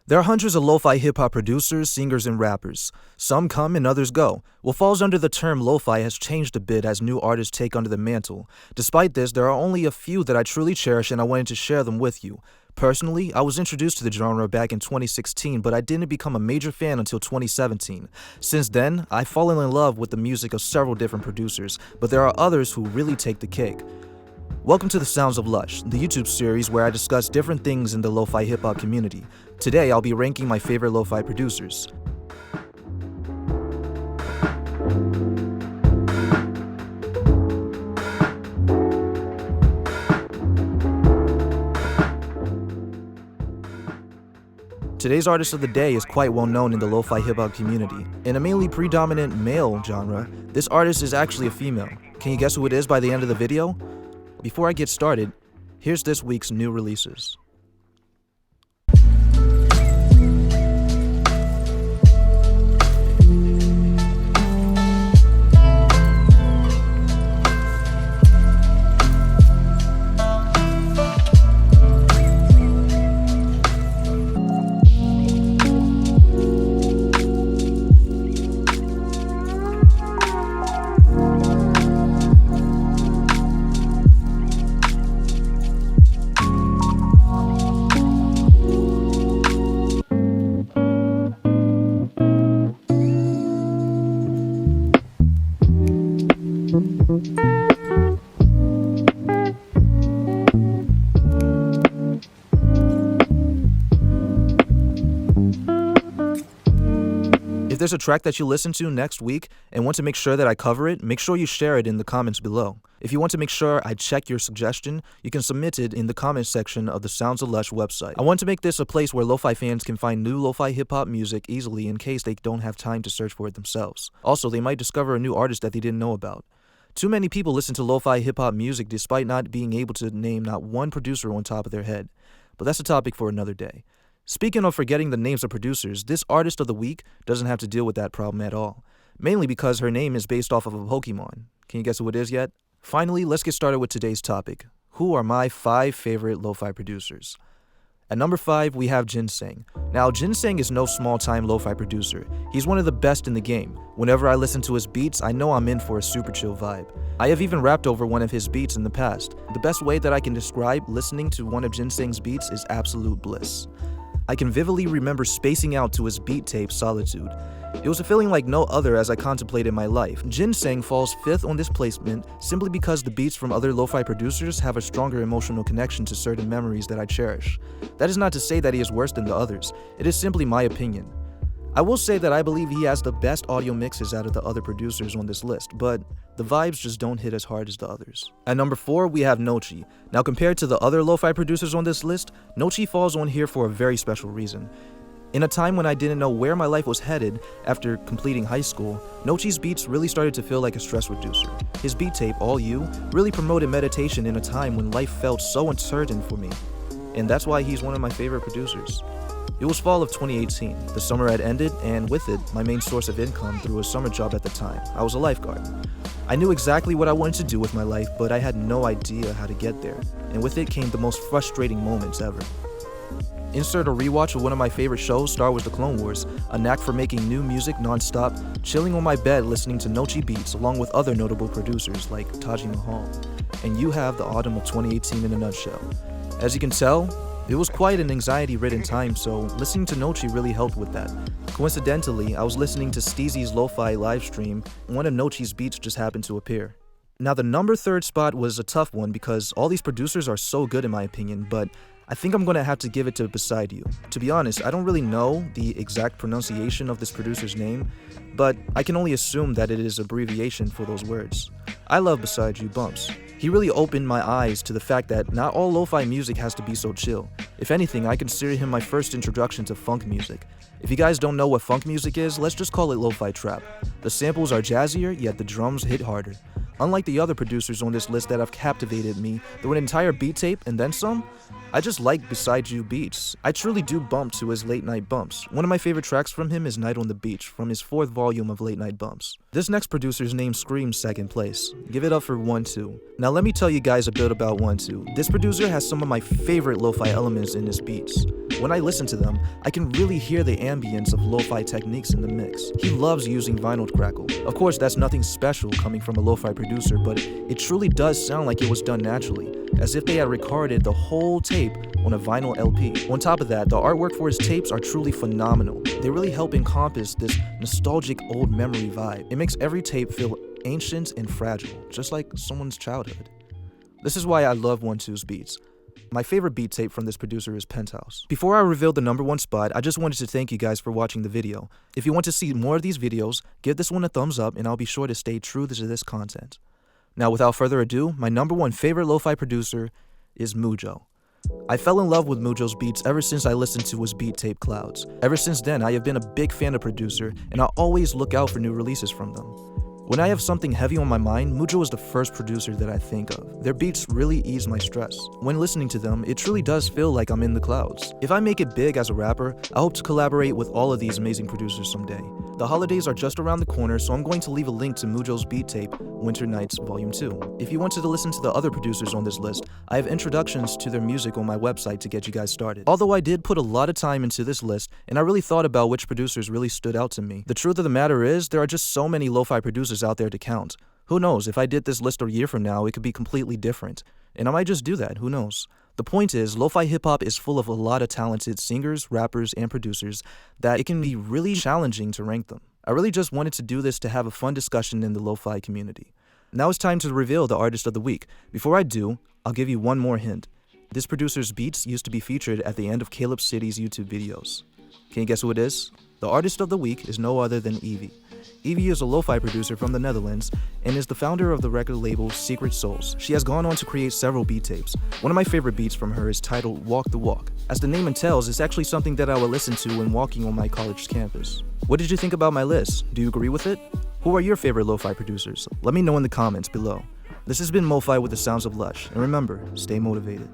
There are hundreds of lo-fi hip-hop producers, singers, and rappers. Some come and others go. What falls under the term lo-fi has changed a bit as new artists take under the mantle. Despite this, there are only a few that I truly cherish and I wanted to share them with you. Personally, I was introduced to the genre back in 2016, but I didn't become a major fan until 2017. Since then, I've fallen in love with the music of several different producers, but there are others who really take the cake. Welcome to the Sounds of Lush, the YouTube series where I discuss different things in the Lofi Hip Hop community. Today, I'll be ranking my favorite lo-fi producers. Today's artist of the day is quite well known in the lo-fi hip hop community. In a mainly predominant male genre, this artist is actually a female. Can you guess who it is by the end of the video? Before I get started, here's this week's new releases. If there's a track that you listen to next week and want to make sure that I cover it, make sure you share it in the comments below. If you want to make sure I check your suggestion, you can submit it in the comments section of the Sounds of Lush website. I want to make this a place where lo-fi fans can find new lo-fi hip-hop music easily in case they don't have time to search for it themselves. Also, they might discover a new artist that they didn't know about. Too many people listen to lo-fi hip-hop music despite not being able to name not one producer on top of their head. But that's a topic for another day. Speaking of forgetting the names of producers, this artist of the week doesn't have to deal with that problem at all. Mainly because her name is based off of a Pokemon. Can you guess who it is yet? Finally, let's get started with today's topic. Who are my 5 favorite lo-fi producers? At number 5, we have Ginseng. Now, Ginseng is no small-time lo-fi producer. He's one of the best in the game. Whenever I listen to his beats, I know I'm in for a super chill vibe. I have even rapped over one of his beats in the past. The best way that I can describe listening to one of Ginseng's beats is absolute bliss. I can vividly remember spacing out to his beat tape, Solitude. It was a feeling like no other as I contemplated my life. Ginseng falls 5th on this placement simply because the beats from other lo-fi producers have a stronger emotional connection to certain memories that I cherish. That is not to say that he is worse than the others, it is simply my opinion. I will say that I believe he has the best audio mixes out of the other producers on this list, but the vibes just don't hit as hard as the others. At number 4, we have Nochi. Now compared to the other lo-fi producers on this list, Nochi falls on here for a very special reason. In a time when I didn't know where my life was headed after completing high school, Nochi's beats really started to feel like a stress reducer. His beat tape, All You, really promoted meditation in a time when life felt so uncertain for me. And that's why he's one of my favorite producers. It was fall of 2018. The summer had ended, and with it, my main source of income through a summer job at the time. I was a lifeguard. I knew exactly what I wanted to do with my life, but I had no idea how to get there. And with it came the most frustrating moments ever. Insert a rewatch of one of my favorite shows, Star Wars: The Clone Wars, a knack for making new music non-stop, chilling on my bed listening to Nochi beats along with other notable producers like Taji Mahal. And you have the autumn of 2018 in a nutshell. As you can tell, it was quite an anxiety-ridden time, so listening to Nochi really helped with that. Coincidentally, I was listening to Steezy's Lo-Fi livestream, and one of Nochi's beats just happened to appear. Now, the number 3 spot was a tough one because all these producers are so good in my opinion, but I think I'm gonna have to give it to Beside You. To be honest, I don't really know the exact pronunciation of this producer's name, but I can only assume that it is an abbreviation for those words. I love Beside You Bumps. He really opened my eyes to the fact that not all lo-fi music has to be so chill. If anything, I consider him my first introduction to funk music. If you guys don't know what funk music is, let's just call it lo-fi trap. The samples are jazzier, yet the drums hit harder. Unlike the other producers on this list that have captivated me through an entire beat tape and then some, I just like Beside You beats. I truly do bump to his late night bumps. One of my favorite tracks from him is Night on the Beach from his 4th volume of Late Night Bumps. This next producer's name screams second place. Give it up for 1-2. Now let me tell you guys a bit about 1-2. This producer has some of my favorite lo-fi elements in his beats. When I listen to them, I can really hear the ambience of lo-fi techniques in the mix. He loves using vinyl crackle. Of course, that's nothing special coming from a lo-fi producer, but it truly does sound like it was done naturally, as if they had recorded the whole tape on a vinyl LP. On top of that, the artwork for his tapes are truly phenomenal. They really help encompass this nostalgic old memory vibe. It makes every tape feel ancient and fragile, just like someone's childhood. This is why I love 1-2's beats. My favorite beat tape from this producer is Penthouse. Before I reveal the number 1 spot, I just wanted to thank you guys for watching the video. If you want to see more of these videos, give this one a thumbs up and I'll be sure to stay true to this content. Now without further ado, my number 1 favorite lo-fi producer is Mujo. I fell in love with Mujo's beats ever since I listened to his beat tape Clouds. Ever since then, I have been a big fan of producer and I always look out for new releases from them. When I have something heavy on my mind, Mujo is the first producer that I think of. Their beats really ease my stress. When listening to them, it truly does feel like I'm in the clouds. If I make it big as a rapper, I hope to collaborate with all of these amazing producers someday. The holidays are just around the corner, so I'm going to leave a link to Mujo's beat tape, Winter Nights Volume 2. If you wanted to listen to the other producers on this list, I have introductions to their music on my website to get you guys started. Although I did put a lot of time into this list, and I really thought about which producers really stood out to me. The truth of the matter is, there are just so many lo-fi producers out there to count. Who knows, if I did this list a year from now, it could be completely different. And I might just do that, who knows. The point is, lo-fi hip-hop is full of a lot of talented singers, rappers, and producers that it can be really challenging to rank them. I really just wanted to do this to have a fun discussion in the lo-fi community. Now it's time to reveal the artist of the week. Before I do, I'll give you one more hint. This producer's beats used to be featured at the end of Caleb City's YouTube videos. Can you guess who it is? The artist of the week is no other than Evie. Evie is a lo-fi producer from the Netherlands and is the founder of the record label Secret Souls. She has gone on to create several beat tapes. One of my favorite beats from her is titled Walk the Walk. As the name entails, it's actually something that I would listen to when walking on my college campus. What did you think about my list? Do you agree with it? Who are your favorite lo-fi producers? Let me know in the comments below. This has been Mofi with the Sounds of Lush, and remember, stay motivated.